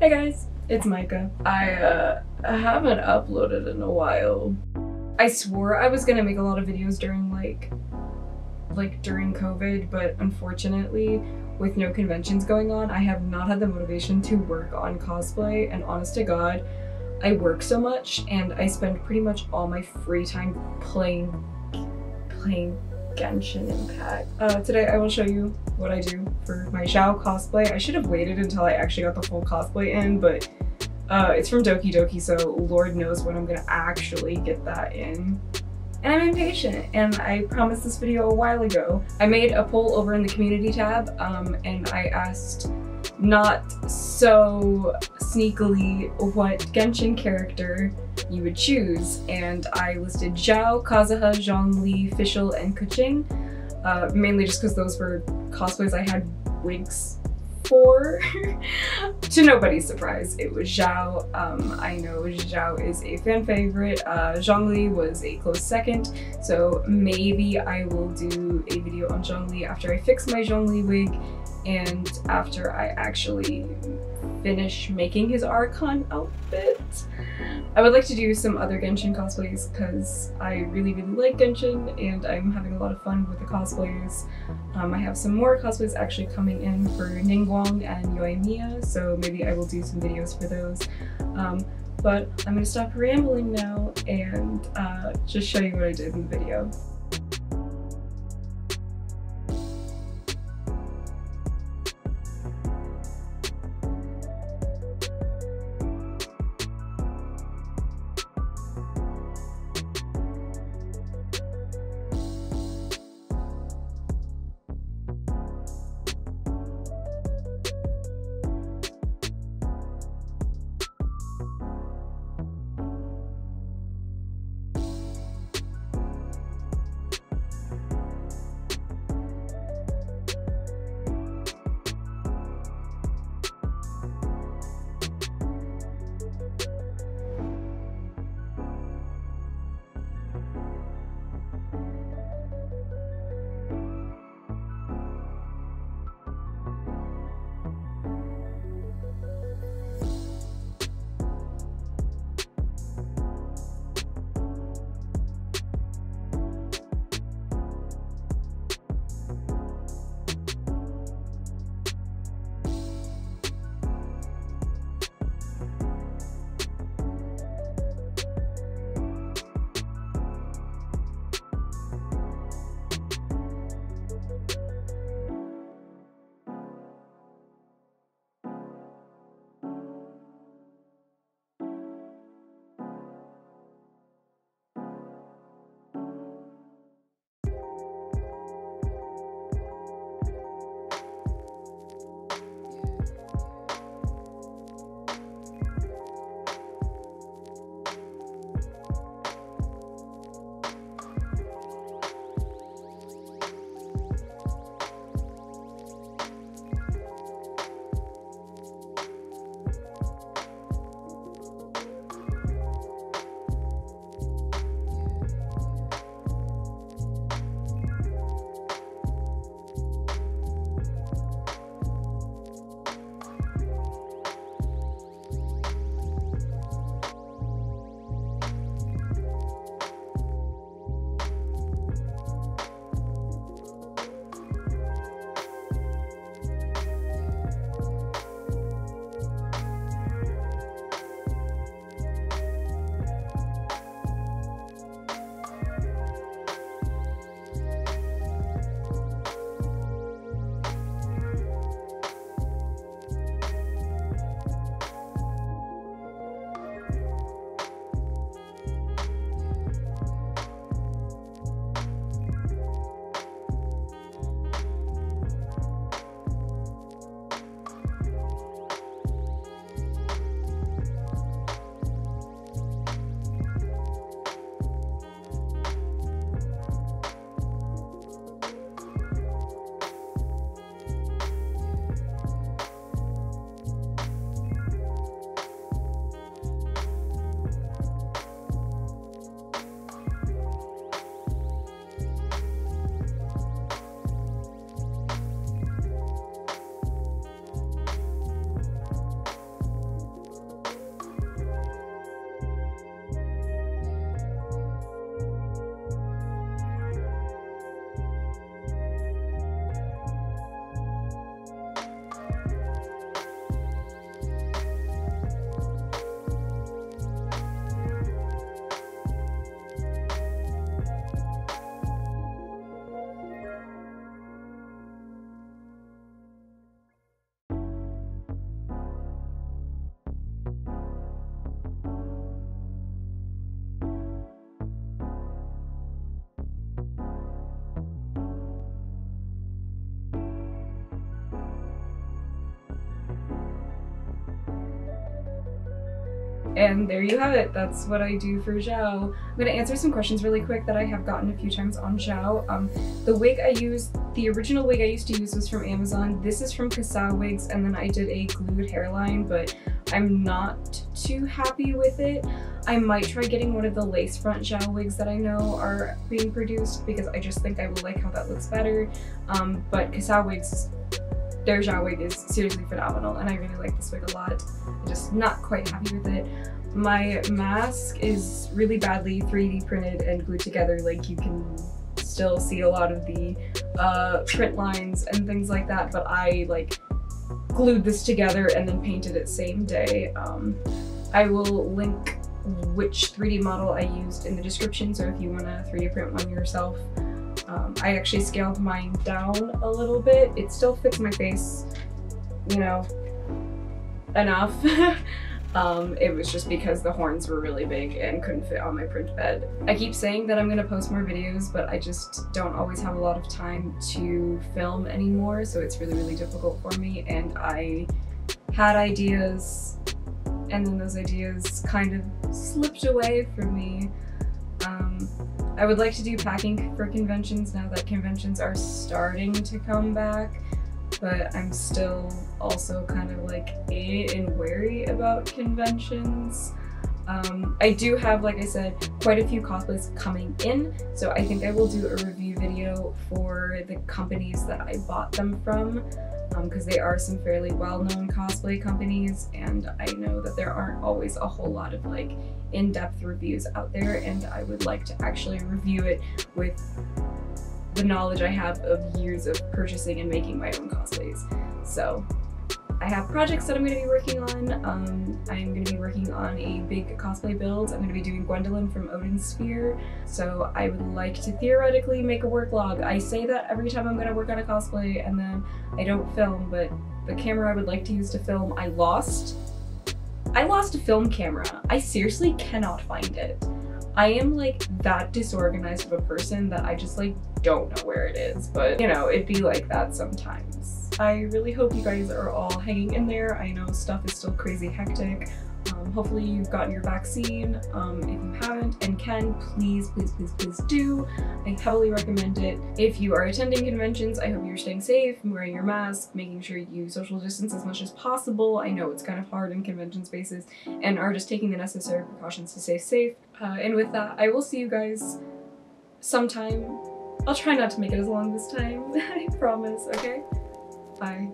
Hey guys, it's Micah. I haven't uploaded in a while. I swore I was gonna make a lot of videos during during COVID, but unfortunately, with no conventions going on, I have not had the motivation to work on cosplay, and honest to God, I work so much and I spend pretty much all my free time playing Genshin Impact. Today I will show you what I do for my Xiao cosplay. I should have waited until I actually got the full cosplay in, but it's from Doki Doki, so Lord knows when I'm gonna actually get that in. And I'm impatient, and I promised this video a while ago. I made a poll over in the community tab, and I asked not so sneakily what Genshin character you would choose, and I listed Zhao, Kazuha, Zhongli, Fischl, and Kuching, mainly just because those were cosplays I had wigs for. To nobody's surprise, it was Zhao. I know Zhao is a fan favorite. Zhongli was a close second, so maybe I will do a video on Zhongli after I fix my Zhongli wig and after I actually finish making his Archon outfit. I would like to do some other Genshin cosplays because I really like Genshin and I'm having a lot of fun with the cosplays. I have some more cosplays actually coming in for Ningguang and Yoimiya, so maybe I will do some videos for those. But I'm gonna stop rambling now and just show you what I did in the video. And there you have it. That's what I do for Xiao. I'm gonna answer some questions really quick that I have gotten a few times on Xiao. The wig I used, the original wig I used to use was from Amazon. This is from Kasou Wigs, and then I did a glued hairline, but I'm not too happy with it. I might try getting one of the lace front Xiao wigs that I know are being produced because I just think I will like how that looks better. But Kasou Wigs, their Xiao wig is seriously phenomenal, and I really like this wig a lot. I'm just not quite happy with it. My mask is really badly 3D printed and glued together. Like, you can still see a lot of the print lines and things like that, but I like glued this together and then painted it same day. I will link which 3D model I used in the description, so if you want to 3D print one yourself. I actually scaled mine down a little bit. It still fits my face, you know, enough. It was just because the horns were really big and couldn't fit on my print bed. I keep saying that I'm gonna post more videos, but I just don't always have a lot of time to film anymore, so it's really, really difficult for me. And I had ideas, and then those ideas kind of slipped away from me. I would like to do packing for conventions now that conventions are starting to come back, but I'm still also kind of like and wary about conventions. I do have, like I said, quite a few cosplays coming in, so I think I will do a review video for the companies that I bought them from, because they are some fairly well-known cosplay companies, and I know that there aren't always a whole lot of like in-depth reviews out there, and I would like to actually review it with the knowledge I have of years of purchasing and making my own cosplays. So I have projects that I'm going to be working on. I'm going to be working on a big cosplay build. I'm going to be doing Gwendolyn from Odin's Sphere, so I would like to theoretically make a work log. I say that every time I'm going to work on a cosplay and then I don't film, but the camera I would like to use to film, I lost a film camera. I seriously cannot find it. I am like that disorganized of a person that I just like don't know where it is, but you know, it'd be like that sometimes. I really hope you guys are all hanging in there. I know stuff is still crazy hectic. Hopefully you've gotten your vaccine. If you haven't and can, please, please, please, please do. I heavily recommend it. If you are attending conventions, I hope you're staying safe, wearing your mask, making sure you social distance as much as possible. I know it's kind of hard in convention spaces, and are just taking the necessary precautions to stay safe. And with that, I will see you guys sometime. I'll try not to make it as long this time, I promise, okay? Bye.